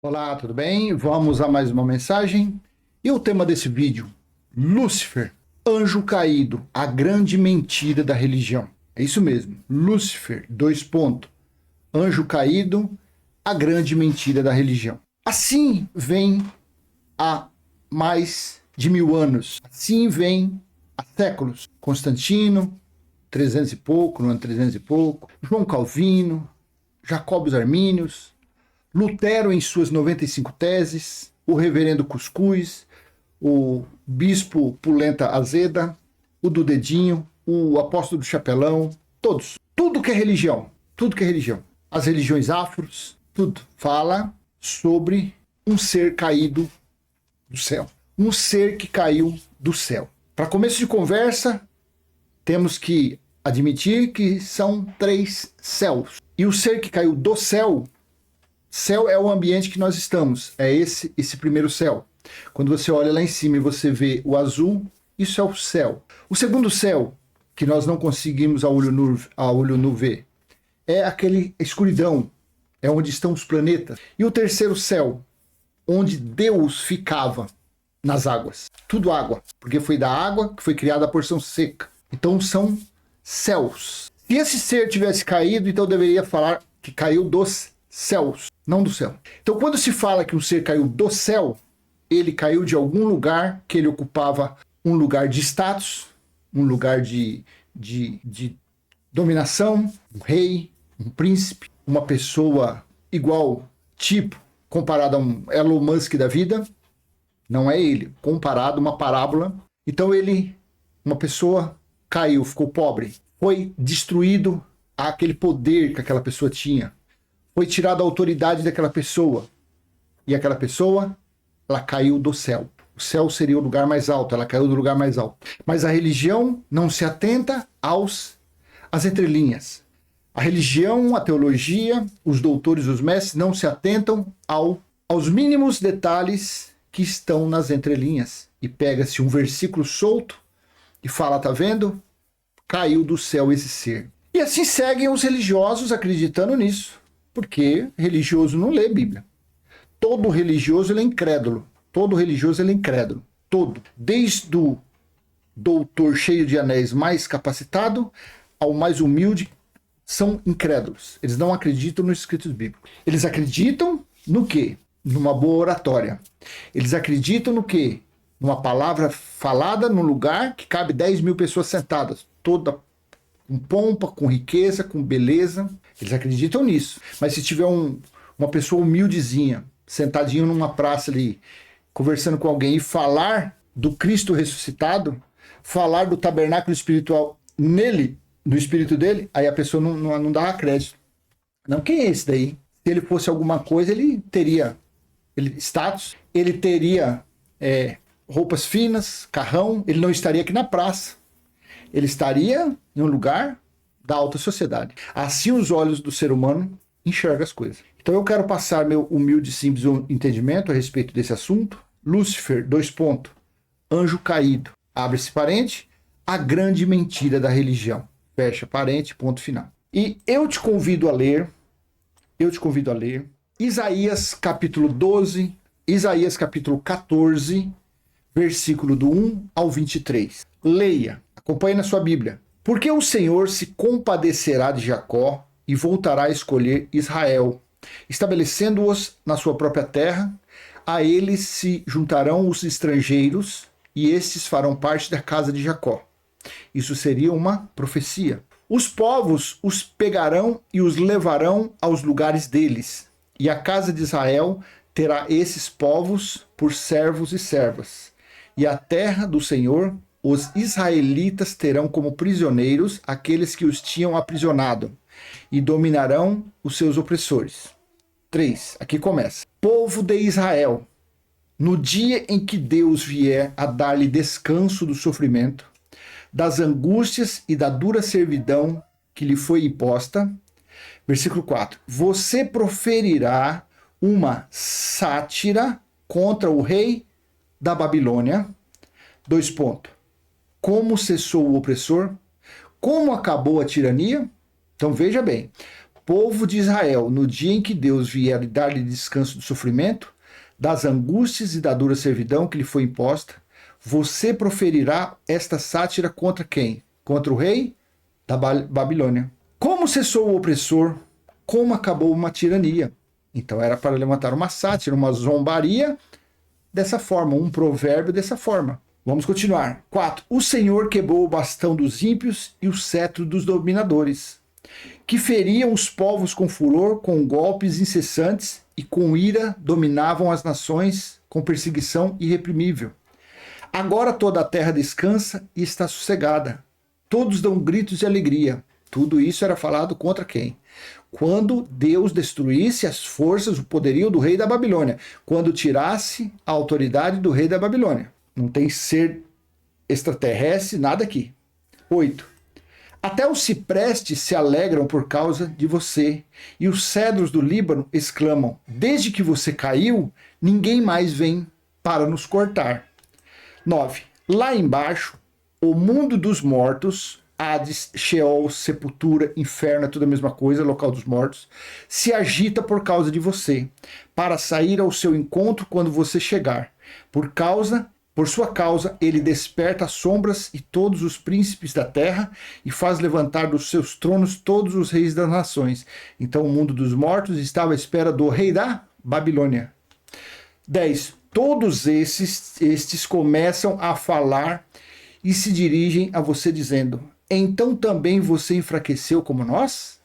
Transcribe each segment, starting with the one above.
Olá, tudo bem? Vamos a mais uma mensagem. E o tema desse vídeo, Lúcifer, anjo caído, a grande mentira da religião. É isso mesmo, Lúcifer, anjo caído, a grande mentira da religião. Assim vem há mais de 1000 anos, assim vem há séculos. Constantino, 300 e pouco, no ano 300 e pouco, João Calvino, Jacobos Armínios, Lutero em suas 95 teses, o reverendo Cuscuz, o bispo Pulenta Azeda, o do Dedinho, o apóstolo do Chapelão, todos. Tudo que é religião, tudo que é religião. As religiões afros, tudo. Fala sobre um ser caído do céu. Um ser que caiu do céu. Para começo de conversa, temos que admitir que são 3 céus. E o ser que caiu do céu, céu é o ambiente que nós estamos, é esse primeiro céu. Quando você olha lá em cima e você vê o azul, isso é o céu. O segundo céu, que nós não conseguimos a olho nu ver, é aquele escuridão, é onde estão os planetas. E o terceiro céu, onde Deus ficava nas águas. Tudo água, porque foi da água que foi criada a porção seca. Então são céus. Se esse ser tivesse caído, então deveria falar que caiu dos céus, não do céu. Então quando se fala que um ser caiu do céu, ele caiu de algum lugar que ele ocupava um lugar de status, um lugar de dominação, um rei, um príncipe, uma pessoa igual tipo, comparado a um Elon Musk da vida, não é ele, comparado a uma parábola. Então uma pessoa caiu, ficou pobre, foi destruído aquele poder que aquela pessoa tinha, foi tirada a autoridade daquela pessoa, e aquela pessoa, ela caiu do céu. O céu seria o lugar mais alto, ela caiu do lugar mais alto. Mas a religião não se atenta às entrelinhas. A religião, a teologia, os doutores, os mestres não se atentam aos mínimos detalhes que estão nas entrelinhas. E pega-se um versículo solto e fala, tá vendo? Caiu do céu esse ser. E assim seguem os religiosos acreditando nisso. Porque religioso não lê Bíblia. Todo religioso ele é incrédulo. Todo religioso ele é incrédulo. Todo. Desde o doutor cheio de anéis mais capacitado ao mais humilde são incrédulos. Eles não acreditam nos escritos bíblicos. Eles acreditam no quê? Numa boa oratória. Eles acreditam no quê? Numa palavra falada num lugar que cabe 10.000 pessoas sentadas. Toda com pompa, com riqueza, com beleza. Eles acreditam nisso. Mas se tiver uma pessoa humildezinha, sentadinho numa praça ali, conversando com alguém e falar do Cristo ressuscitado, falar do tabernáculo espiritual nele, no espírito dele, aí a pessoa não dá crédito. Não, quem é esse daí? Se ele fosse alguma coisa, ele teria status, ele teria roupas finas, carrão, ele não estaria aqui na praça. Ele estaria em um lugar da alta sociedade. Assim os olhos do ser humano enxergam as coisas. Então eu quero passar meu humilde e simples entendimento a respeito desse assunto. Lúcifer, anjo caído, abre-se parente, a grande mentira da religião. Fecha parente, ponto final. E eu te convido a ler Isaías capítulo 12, Isaías capítulo 14, versículo do 1 ao 23. Leia, acompanhe na sua Bíblia. Porque o Senhor se compadecerá de Jacó e voltará a escolher Israel, estabelecendo-os na sua própria terra. A eles se juntarão os estrangeiros e estes farão parte da casa de Jacó. Isso seria uma profecia. Os povos os pegarão e os levarão aos lugares deles, e a casa de Israel terá esses povos por servos e servas. E a terra do Senhor, os israelitas terão como prisioneiros aqueles que os tinham aprisionado, e dominarão os seus opressores. 3. Aqui começa. Povo de Israel, no dia em que Deus vier a dar-lhe descanso do sofrimento, das angústias e da dura servidão que lhe foi imposta. Versículo 4. Você proferirá uma sátira contra o rei da Babilônia. 2. Como cessou o opressor? Como acabou a tirania? Então veja bem. povo de Israel, no dia em que Deus vier dar-lhe descanso do sofrimento, das angústias e da dura servidão que lhe foi imposta, você proferirá esta sátira contra quem? Contra o rei da Babilônia. Como cessou o opressor, como acabou uma tirania. Então era para levantar uma sátira, uma zombaria dessa forma, um provérbio dessa forma. Vamos continuar. 4. O Senhor quebrou o bastão dos ímpios e o cetro dos dominadores, que feriam os povos com furor, com golpes incessantes e com ira dominavam as nações com perseguição irreprimível. Agora toda a terra descansa e está sossegada. Todos dão gritos de alegria. Tudo isso era falado contra quem? Quando Deus destruísse as forças, o poderio do rei da Babilônia. Quando tirasse a autoridade do rei da Babilônia. Não tem ser extraterrestre, nada aqui. 8. Até os ciprestes se alegram por causa de você, e os cedros do Líbano exclamam: desde que você caiu, ninguém mais vem para nos cortar. 9. Lá embaixo, o mundo dos mortos, Hades, Sheol, sepultura, inferno, é tudo a mesma coisa, local dos mortos, se agita por causa de você, para sair ao seu encontro quando você chegar. Por sua causa, ele desperta as sombras e todos os príncipes da terra e faz levantar dos seus tronos todos os reis das nações. Então o mundo dos mortos estava à espera do rei da Babilônia. 10. Todos estes começam a falar e se dirigem a você dizendo: então também você enfraqueceu como nós?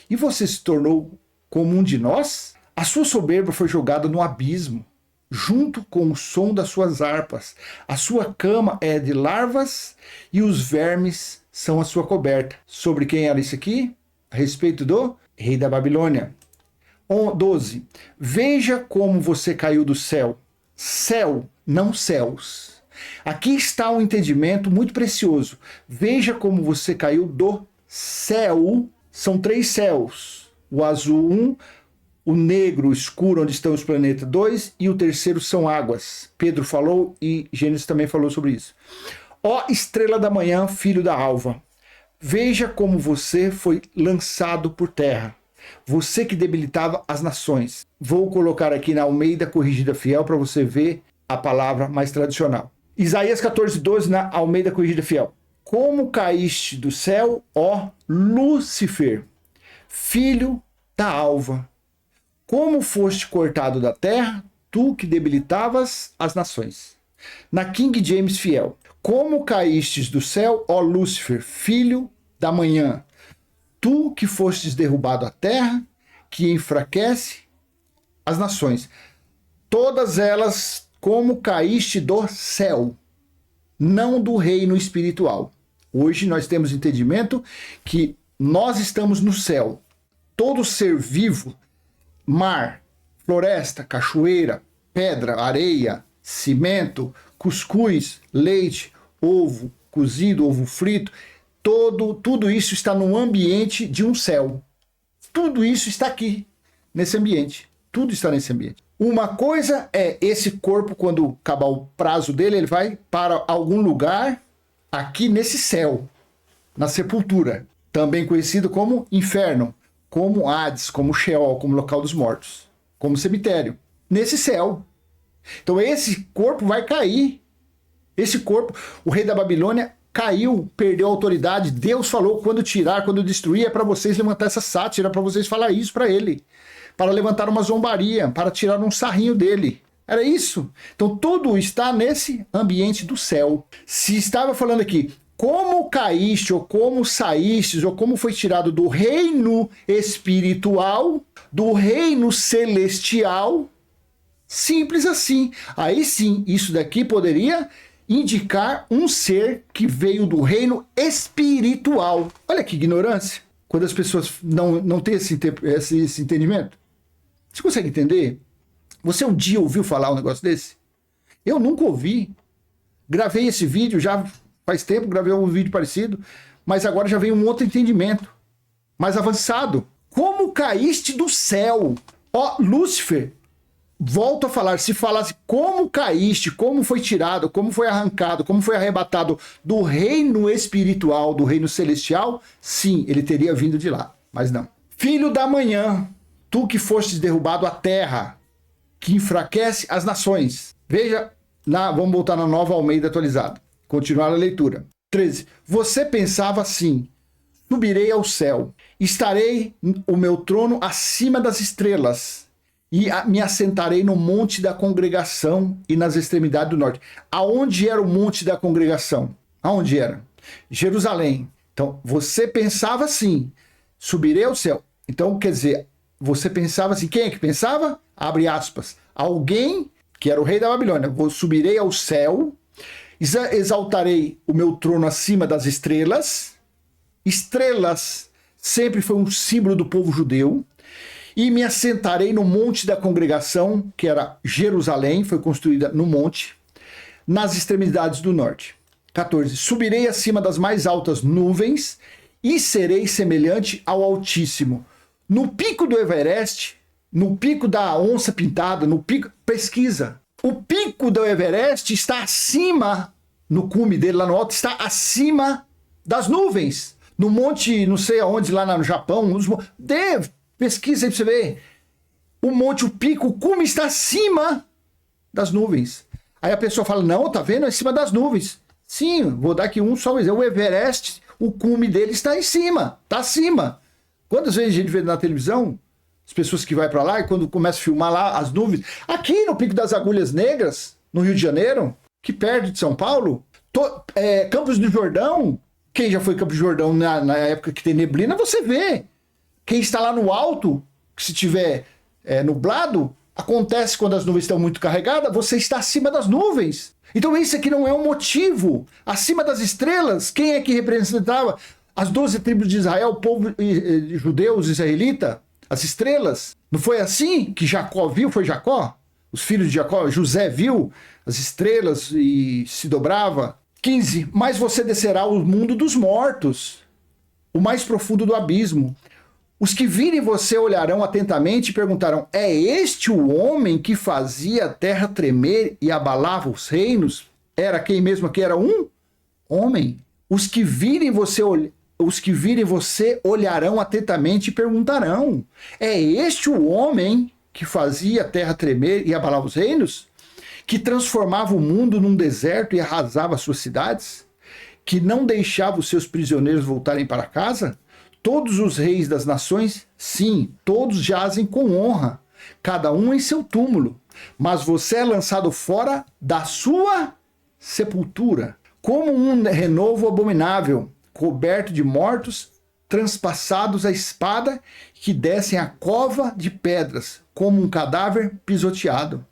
E você se tornou como um de nós? A sua soberba foi jogada no abismo, junto com o som das suas harpas. A sua cama é de larvas e os vermes são a sua coberta. Sobre quem era isso aqui? A respeito do rei da Babilônia. 12. Veja como você caiu do céu. Céu, não céus. Aqui está um entendimento muito precioso. Veja como você caiu do céu. São 3 céus. O azul 1, o negro escuro, onde estão os planetas 2, e o terceiro são águas. Pedro falou e Gênesis também falou sobre isso. Ó estrela da manhã, filho da alva, veja como você foi lançado por terra. Você que debilitava as nações. Vou colocar aqui na Almeida Corrigida Fiel para você ver a palavra mais tradicional. Isaías 14:12 na Almeida Corrigida Fiel. Como caíste do céu, ó Lúcifer, filho da alva. Como foste cortado da terra, tu que debilitavas as nações. Na King James Fiel. Como caístes do céu, ó Lúcifer, filho da manhã. Tu que fostes derrubado à terra, que enfraquece as nações. Todas elas como caíste do céu, não do reino espiritual. Hoje nós temos entendimento que nós estamos no céu. Todo ser vivo, mar, floresta, cachoeira, pedra, areia, cimento, cuscuz, leite, ovo cozido, ovo frito, tudo isso está no ambiente de um céu. Tudo isso está aqui, nesse ambiente. Tudo está nesse ambiente. Uma coisa é esse corpo, quando acabar o prazo dele, ele vai para algum lugar aqui nesse céu, na sepultura, também conhecido como inferno, como Hades, como Sheol, como local dos mortos, como cemitério, nesse céu. Então esse corpo vai cair. Esse corpo, o rei da Babilônia caiu, perdeu a autoridade. Deus falou: quando tirar, quando destruir, é para vocês levantar essa sátira, para vocês falar isso para ele, para levantar uma zombaria, para tirar um sarrinho dele. Era isso. Então tudo está nesse ambiente do céu. Se estava falando aqui, como caíste, ou como saíste, ou como foi tirado do reino espiritual, do reino celestial, simples assim. Aí sim, isso daqui poderia indicar um ser que veio do reino espiritual. Olha que ignorância. Quando as pessoas não têm esse entendimento. Você consegue entender? Você um dia ouviu falar um negócio desse? Eu nunca ouvi. Gravei esse vídeo já faz tempo, gravei um vídeo parecido, mas agora já veio um outro entendimento, mais avançado. Como caíste do céu, ó Lúcifer? Volto a falar, se falasse como caíste, como foi tirado, como foi arrancado, como foi arrebatado do reino espiritual, do reino celestial, sim, ele teria vindo de lá, mas não. Filho da manhã, tu que fostes derrubado à terra, que enfraquece as nações. Veja, vamos voltar na Nova Almeida atualizada. Continuar a leitura. 13. Você pensava assim: subirei ao céu, estarei o meu trono acima das estrelas, e me assentarei no monte da congregação e nas extremidades do norte. Aonde era o monte da congregação? Aonde era? Jerusalém. Então, você pensava assim: subirei ao céu. Então, quer dizer, você pensava assim, quem é que pensava? Abre aspas. Alguém que era o rei da Babilônia. Subirei ao céu, exaltarei o meu trono acima das estrelas. Estrelas sempre foi um símbolo do povo judeu. E me assentarei no monte da congregação, que era Jerusalém, foi construída no monte, nas extremidades do norte. 14. Subirei acima das mais altas nuvens e serei semelhante ao Altíssimo. No pico do Everest, no pico da onça pintada, no pico... Pesquisa. O pico do Everest está acima, no cume dele lá no alto, está acima das nuvens. No monte, não sei aonde, lá no Japão, pesquisa aí pra você ver. O monte, o pico, o cume está acima das nuvens. Aí a pessoa fala, não, tá vendo? É acima das nuvens. Sim, vou dar aqui só um exemplo. O Everest, o cume dele está em cima, tá acima. Quantas vezes a gente vê na televisão, as pessoas que vão para lá, e quando começa a filmar lá as nuvens, aqui no Pico das Agulhas Negras, no Rio de Janeiro, que perto de São Paulo, Campos do Jordão, quem já foi Campos do Jordão na época que tem neblina, você vê. Quem está lá no alto, que se tiver nublado, acontece quando as nuvens estão muito carregadas, você está acima das nuvens. Então isso aqui não é um motivo. Acima das estrelas, quem é que representava? As 12 tribos de Israel, o povo judeu, os israelitas, as estrelas. Não foi assim que Jacó viu? Foi Jacó? Os filhos de Jacó, José viu as estrelas e se dobrava. 15. Mas você descerá ao mundo dos mortos, o mais profundo do abismo. Os que virem você olharão atentamente e perguntarão: é este o homem que fazia a terra tremer e abalava os reinos? Era quem mesmo aqui? Era um homem. Os que virem você olharão atentamente e perguntarão: é este o homem que fazia a terra tremer e abalava os reinos? Que transformava o mundo num deserto e arrasava as suas cidades? Que não deixava os seus prisioneiros voltarem para casa? Todos os reis das nações, sim, todos jazem com honra, cada um em seu túmulo. Mas você é lançado fora da sua sepultura, como um renovo abominável, coberto de mortos, transpassados à espada, que descem à cova de pedras, como um cadáver pisoteado.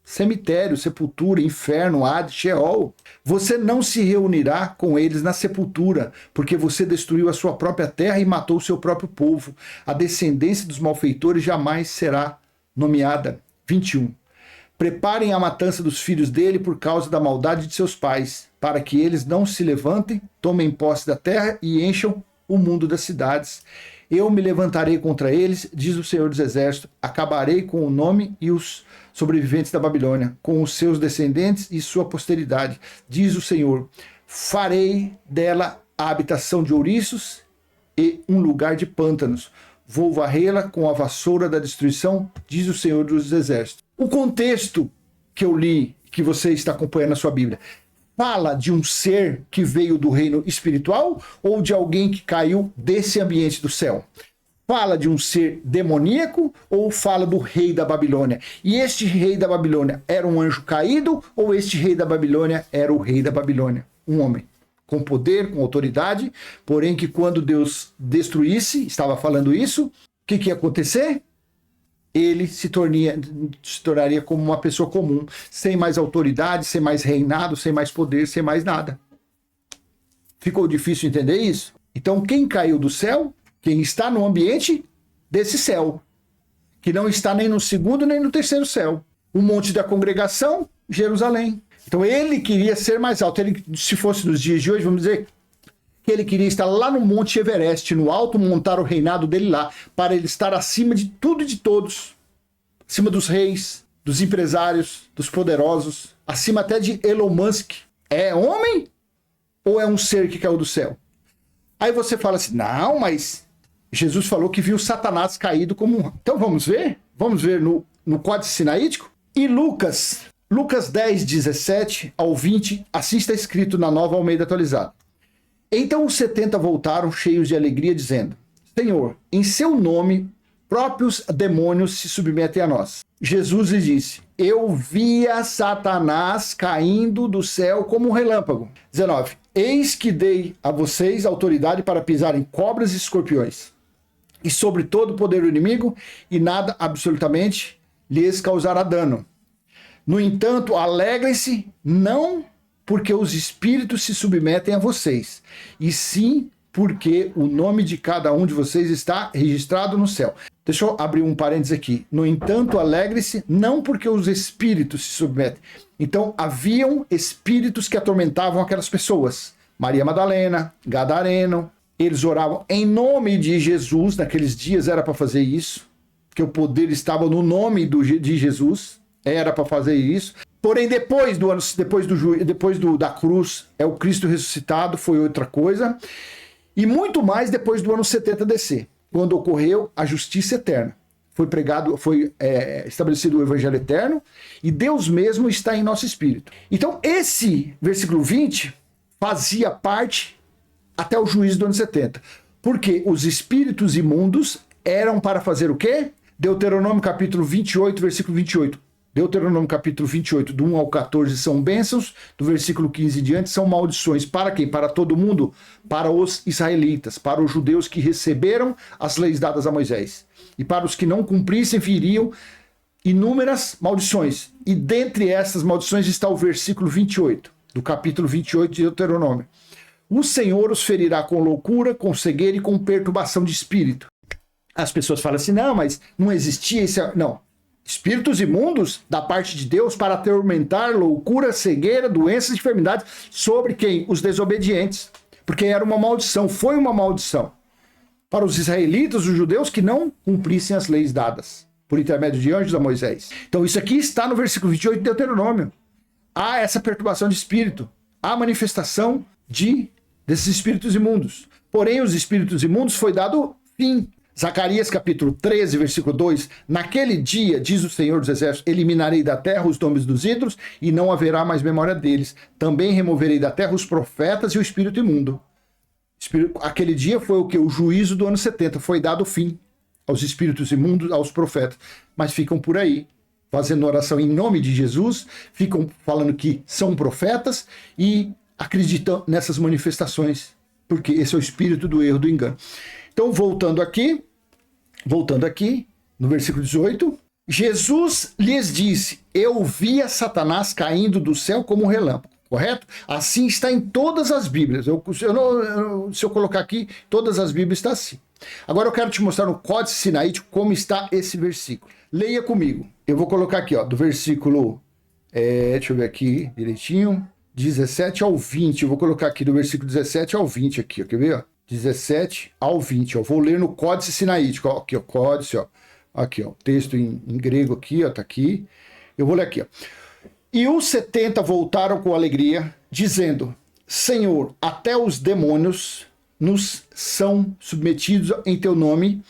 Cemitério, sepultura, inferno, Hades, Sheol. Você não se reunirá com eles na sepultura, porque você destruiu a sua própria terra e matou o seu próprio povo. A descendência dos malfeitores jamais será nomeada. 21. Preparem a matança dos filhos dele por causa da maldade de seus pais, para que eles não se levantem, tomem posse da terra e encham o mundo das cidades. Eu me levantarei contra eles, diz o Senhor dos Exércitos, acabarei com o nome e os sobreviventes da Babilônia, com os seus descendentes e sua posteridade, diz o Senhor. Farei dela a habitação de ouriços e um lugar de pântanos. Vou varrê-la com a vassoura da destruição, diz o Senhor dos Exércitos. O contexto que eu li, que você está acompanhando na sua Bíblia, fala de um ser que veio do reino espiritual ou de alguém que caiu desse ambiente do céu? Fala de um ser demoníaco ou fala do rei da Babilônia? E este rei da Babilônia era um anjo caído ou este rei da Babilônia era o rei da Babilônia? Um homem com poder, com autoridade, porém que quando Deus destruísse, estava falando isso, o que ia acontecer? Ele se tornaria como uma pessoa comum, sem mais autoridade, sem mais reinado, sem mais poder, sem mais nada. Ficou difícil entender isso? Então quem caiu do céu? Quem está no ambiente desse céu, que não está nem no segundo nem no terceiro céu. O monte da congregação, Jerusalém. Então ele queria ser mais alto. Ele, se fosse nos dias de hoje, vamos dizer que ele queria estar lá no Monte Everest, no alto, montar o reinado dele lá, para ele estar acima de tudo e de todos. Acima dos reis, dos empresários, dos poderosos, acima até de Elon Musk. É homem ou é um ser que caiu do céu? Aí você fala assim, não, mas Jesus falou que viu Satanás caído como um... Então vamos ver? Vamos ver no Códice Sinaítico? E Lucas 10, 17 ao 20, assim está escrito na Nova Almeida Atualizada. Então os 70 voltaram cheios de alegria, dizendo: Senhor, em seu nome, próprios demônios se submetem a nós. Jesus lhe disse: eu via Satanás caindo do céu como um relâmpago. 19. Eis que dei a vocês autoridade para pisar em cobras e escorpiões, e sobre todo o poder do inimigo, e nada absolutamente lhes causará dano. No entanto, alegrem-se, não porque os espíritos se submetem a vocês, e sim porque o nome de cada um de vocês está registrado no céu. Deixa eu abrir um parênteses aqui. No entanto, alegre-se, não porque os espíritos se submetem. Então, haviam espíritos que atormentavam aquelas pessoas. Maria Madalena, Gadareno, eles oravam em nome de Jesus. Naqueles dias era para fazer isso, porque o poder estava no nome de Jesus. Era para fazer isso. Porém, depois da cruz, é o Cristo ressuscitado, foi outra coisa. E muito mais depois do ano 70 DC, quando ocorreu a justiça eterna. Foi estabelecido o evangelho eterno, e Deus mesmo está em nosso espírito. Então, esse versículo 20 fazia parte até o juízo do ano 70. Porque os espíritos imundos eram para fazer o quê? Deuteronômio capítulo 28, versículo 28. Deuteronômio capítulo 28, do 1 ao 14 são bênçãos, do versículo 15 em diante são maldições. Para quem? Para todo mundo? Para os israelitas, para os judeus que receberam as leis dadas a Moisés. E para os que não cumprissem, viriam inúmeras maldições. E dentre essas maldições está o versículo 28, do capítulo 28 de Deuteronômio. O Senhor os ferirá com loucura, com cegueira e com perturbação de espírito. As pessoas falam assim, não, mas não existia esse... Não. Espíritos imundos da parte de Deus para atormentar, loucura, cegueira, doenças e enfermidades sobre quem? Os desobedientes. Porque era uma maldição, foi uma maldição para os israelitas, os judeus que não cumprissem as leis dadas por intermédio de anjos a Moisés. Então isso aqui está no versículo 28 de Deuteronômio. Há essa perturbação de espírito, há manifestação desses espíritos imundos. Porém, os espíritos imundos foi dado fim. Zacarias capítulo 13, versículo 2, naquele dia, diz o Senhor dos Exércitos, eliminarei da terra os nomes dos ídolos e não haverá mais memória deles. Também removerei da terra os profetas e o espírito imundo. Aquele dia foi o que? O juízo do ano 70, foi dado fim aos espíritos imundos, aos profetas. Mas ficam por aí, fazendo oração em nome de Jesus, ficam falando que são profetas e acreditam nessas manifestações, porque esse é o espírito do erro, do engano. Então, voltando aqui, no versículo 18, Jesus lhes disse, eu via Satanás caindo do céu como um relâmpago, correto? Assim está em todas as Bíblias. Se eu colocar aqui, todas as Bíblias está assim. Agora eu quero te mostrar no Códice Sinaítico como está esse versículo. Leia comigo. Eu vou colocar aqui, ó, do versículo, deixa eu ver aqui direitinho, 17 ao 20. Eu vou colocar aqui do versículo 17 ao 20 aqui, ó, quer ver, ó? 17 ao 20, ó. Vou ler no Códice Sinaítico, ó. Aqui, ó, Códice, ó. Aqui, ó, texto em grego aqui, ó, tá aqui. Eu vou ler aqui, ó. E os 70 voltaram com alegria, dizendo, Senhor, até os demônios nos são submetidos em teu nome.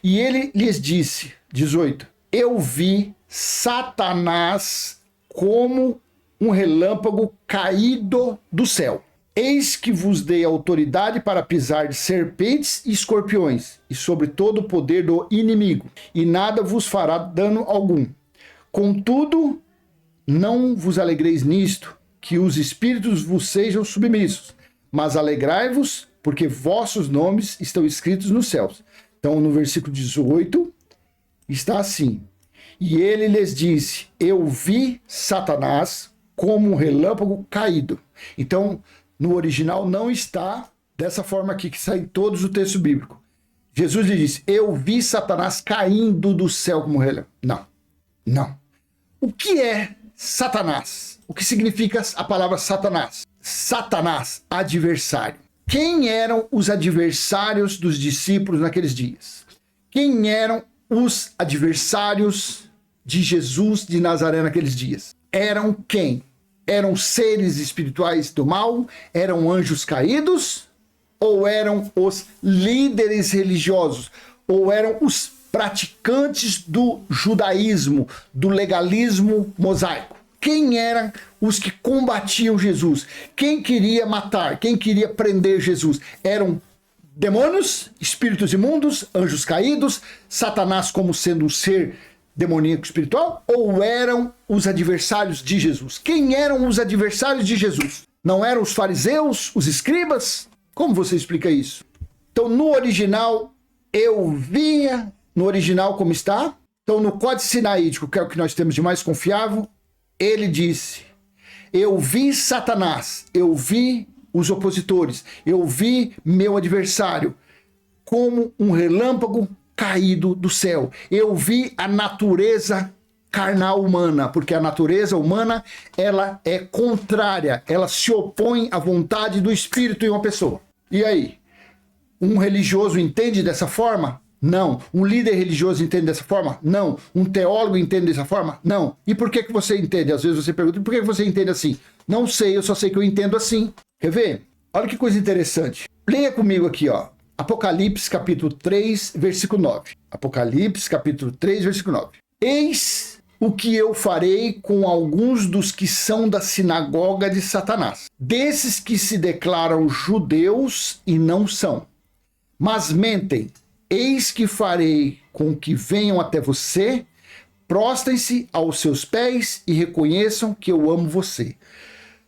E ele lhes disse, 18, eu vi Satanás como um relâmpago caído do céu. Eis que vos dei autoridade para pisar de serpentes e escorpiões, e sobre todo o poder do inimigo, e nada vos fará dano algum. Contudo, não vos alegreis nisto, que os espíritos vos sejam submissos, mas alegrai-vos, porque vossos nomes estão escritos nos céus. Então, no versículo 18, está assim, e ele lhes disse, eu vi Satanás como um relâmpago caído. Então, no original não está dessa forma aqui, que sai em todos o texto bíblico. Jesus lhe disse, eu vi Satanás caindo do céu como relâmpago. Não. O que é Satanás? O que significa a palavra Satanás? Satanás, adversário. Quem eram os adversários dos discípulos naqueles dias? Quem eram os adversários de Jesus de Nazaré naqueles dias? Eram quem? Eram seres espirituais do mal? Eram anjos caídos? ou eram os líderes religiosos, ou eram os praticantes do judaísmo, do legalismo mosaico? Quem eram os que combatiam Jesus? Quem queria matar? Quem queria prender Jesus? Eram demônios, espíritos imundos, anjos caídos, Satanás como sendo um ser demoníaco espiritual? Ou eram os adversários de Jesus? Quem eram os adversários de Jesus? Não eram os fariseus, os escribas? Como você explica isso? Então, no original, eu via, no original como está. Então, no Códice Sinaítico, que é o que nós temos de mais confiável, ele disse: eu vi Satanás, eu vi os opositores, eu vi meu adversário como um relâmpago caído do céu. Eu vi a natureza carnal humana, porque a natureza humana, ela é contrária, ela se opõe à vontade do Espírito em uma pessoa. E aí? Um religioso entende dessa forma? Não. Um líder religioso entende dessa forma? Não. Um teólogo entende dessa forma? Não. E por que você entende? Às vezes você pergunta, por que você entende assim? Não sei, eu só sei que eu entendo assim. Quer ver? Olha que coisa interessante. Leia comigo aqui, ó. Apocalipse capítulo 3, versículo 9. Apocalipse capítulo 3, versículo 9. Eis o que eu farei com alguns dos que são da sinagoga de Satanás, desses que se declaram judeus e não são, mas mentem. Eis que farei com que venham até você, prostrem-se aos seus pés e reconheçam que eu amo você.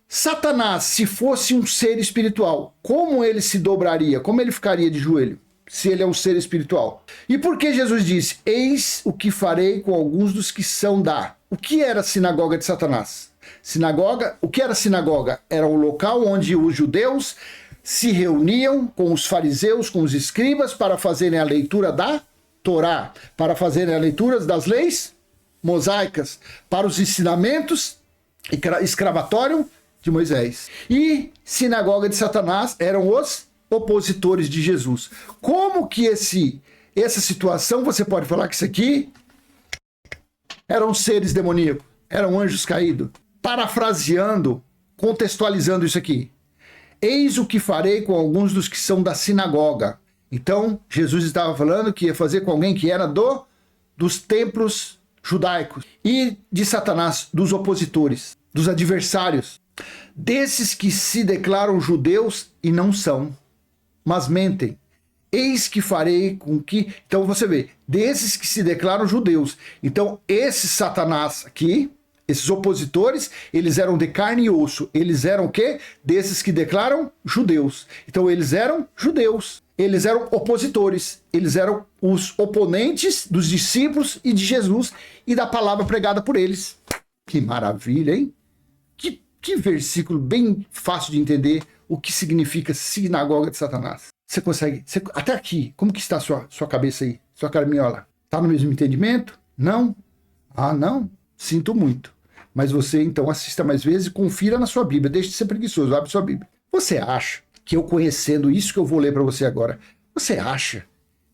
Satanás, se fosse um ser espiritual, como ele se dobraria? Como ele ficaria de joelho? Se ele é um ser espiritual. E por que Jesus disse: eis o que farei com alguns dos que são da... O que era a sinagoga de Satanás? Sinagoga, o que era a sinagoga? Era o local onde os judeus se reuniam com os fariseus, com os escribas, para fazerem a leitura da Torá, para fazerem a leitura das leis mosaicas, para os ensinamentos escravatório de Moisés. E sinagoga de Satanás eram os opositores de Jesus. Como que essa situação, você pode falar que isso aqui eram seres demoníacos, eram anjos caídos? Parafraseando, contextualizando isso aqui. Eis o que farei com alguns dos que são da sinagoga. Então, Jesus estava falando que ia fazer com alguém que era dos templos judaicos. E de Satanás, dos opositores, dos adversários. Desses que se declaram judeus e não são, mas mentem. Eis que farei com que... Então você vê, desses que se declaram judeus. Então esse Satanás aqui, esses opositores, eles eram de carne e osso. Eles eram o quê? Desses que declaram judeus. Então eles eram judeus. Eles eram opositores. Eles eram os oponentes dos discípulos e de Jesus e da palavra pregada por eles. Que maravilha, hein? Que versículo bem fácil de entender o que significa sinagoga de Satanás. Você consegue... até aqui, como que está a sua cabeça aí? Sua carminhola? Está no mesmo entendimento? Não? Ah, não? Sinto muito. Mas você, então, assista mais vezes e confira na sua Bíblia. Deixe de ser preguiçoso, abre sua Bíblia. Você acha que eu, conhecendo isso que eu vou ler para você agora, você acha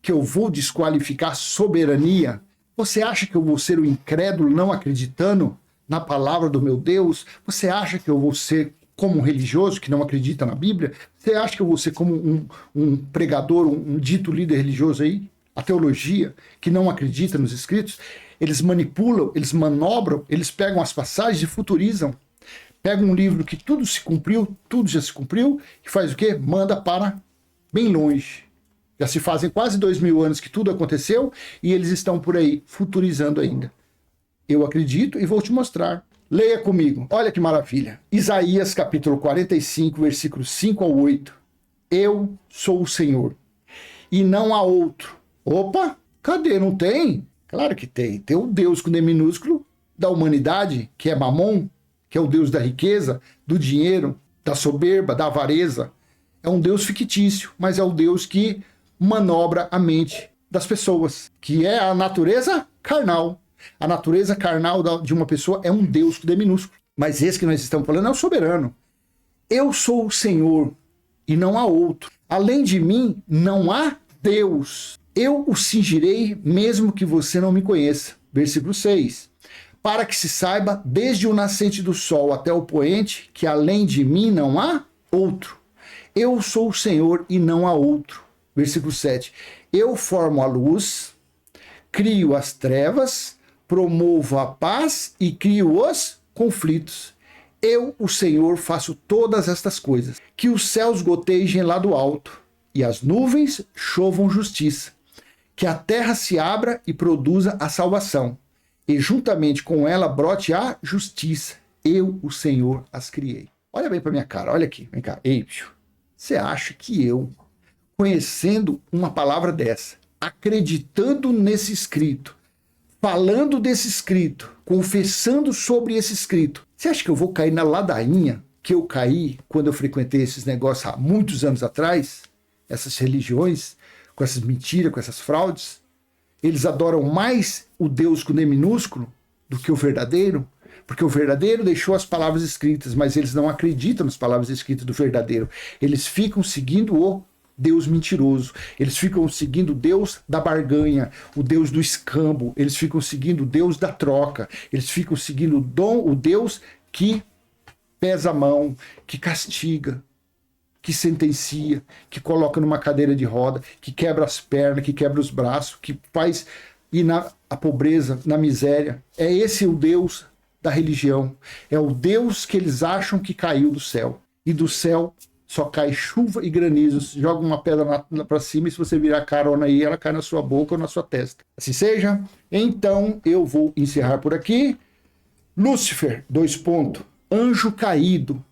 que eu vou desqualificar soberania? Você acha que eu vou ser o incrédulo não acreditando na palavra do meu Deus? Você acha que eu vou ser como um religioso que não acredita na Bíblia? Você acha que eu vou ser como um pregador, um dito líder religioso aí? A teologia, que não acredita nos escritos? Eles manipulam, eles manobram, eles pegam as passagens e futurizam. Pegam um livro que tudo se cumpriu, tudo já se cumpriu, e faz o quê? Manda para bem longe. Já se fazem quase 2000 anos que tudo aconteceu e eles estão por aí futurizando ainda. Eu acredito e vou te mostrar. Leia comigo. Olha que maravilha. Isaías capítulo 45, versículos 5 ao 8. Eu sou o Senhor e não há outro. Opa, cadê? Não tem? Claro que tem. Tem o Deus com D minúsculo da humanidade, que é Mamon, que é o Deus da riqueza, do dinheiro, da soberba, da avareza. É um Deus fictício, mas é o Deus que manobra a mente das pessoas, que é a natureza carnal. A natureza carnal de uma pessoa é um Deus com D minúsculo. Mas esse que nós estamos falando é o soberano. Eu sou o Senhor e não há outro. Além de mim, não há Deus. Eu o cingirei mesmo que você não me conheça. Versículo 6. Para que se saiba, desde o nascente do sol até o poente, que além de mim não há outro. Eu sou o Senhor e não há outro. Versículo 7. Eu formo a luz, crio as trevas, promovo a paz e crio os conflitos. Eu, o Senhor, faço todas estas coisas. Que os céus gotejem lá do alto e as nuvens chovam justiça. Que a terra se abra e produza a salvação. E juntamente com ela brote a justiça. Eu, o Senhor, as criei. Olha bem para minha cara, olha aqui, vem cá. Ei, você acha que eu, conhecendo uma palavra dessa, acreditando nesse escrito, falando desse escrito, confessando sobre esse escrito, você acha que eu vou cair na ladainha que eu caí quando eu frequentei esses negócios há muitos anos atrás? Essas religiões, com essas mentiras, com essas fraudes? Eles adoram mais o Deus com D minúsculo do que o verdadeiro? Porque o verdadeiro deixou as palavras escritas, mas eles não acreditam nas palavras escritas do verdadeiro. Eles ficam seguindo o Deus mentiroso. Eles ficam seguindo o Deus da barganha, o Deus do escambo. Eles ficam seguindo o Deus da troca. Eles ficam seguindo o Deus que pesa a mão, que castiga, que sentencia, que coloca numa cadeira de roda, que quebra as pernas, que quebra os braços, que faz ir na pobreza, na miséria. É esse o Deus da religião. É o Deus que eles acham que caiu do céu. E do céu só cai chuva e granizos. Joga uma pedra para cima e se você virar carona aí, ela cai na sua boca ou na sua testa. Assim seja. Então eu vou encerrar por aqui. Lúcifer, anjo caído.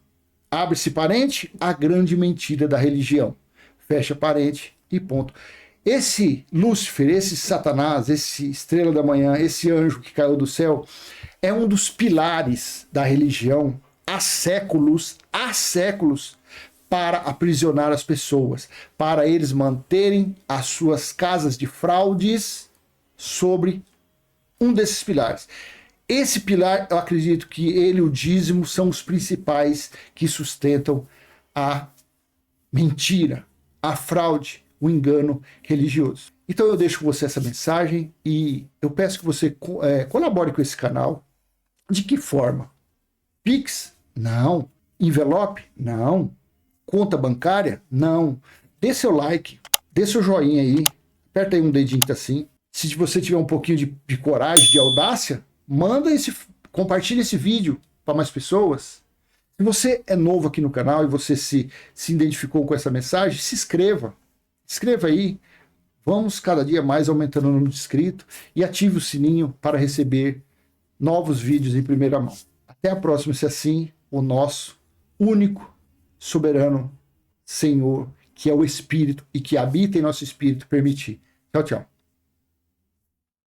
Abre-se parente, a grande mentira da religião. Fecha parente e ponto. Esse Lúcifer, esse Satanás, esse estrela da manhã, esse anjo que caiu do céu, é um dos pilares da religião há séculos, para aprisionar as pessoas, para eles manterem as suas casas de fraudes sobre um desses pilares. Esse pilar, eu acredito que ele e o dízimo são os principais que sustentam a mentira, a fraude, o engano religioso. Então eu deixo com você essa mensagem e eu peço que você colabore com esse canal. De que forma? Pix? Não. Envelope? Não. Conta bancária? Não. Dê seu like, dê seu joinha aí, aperta aí um dedinho assim. Se você tiver um pouquinho de coragem, de audácia, compartilha esse vídeo para mais pessoas. Se você é novo aqui no canal e você se identificou com essa mensagem, se inscreva. Inscreva aí. Vamos cada dia mais aumentando o número de inscritos e ative o sininho para receber novos vídeos em primeira mão. Até a próxima, se assim o nosso único, soberano Senhor, que é o Espírito e que habita em nosso espírito, permitir. Tchau, tchau.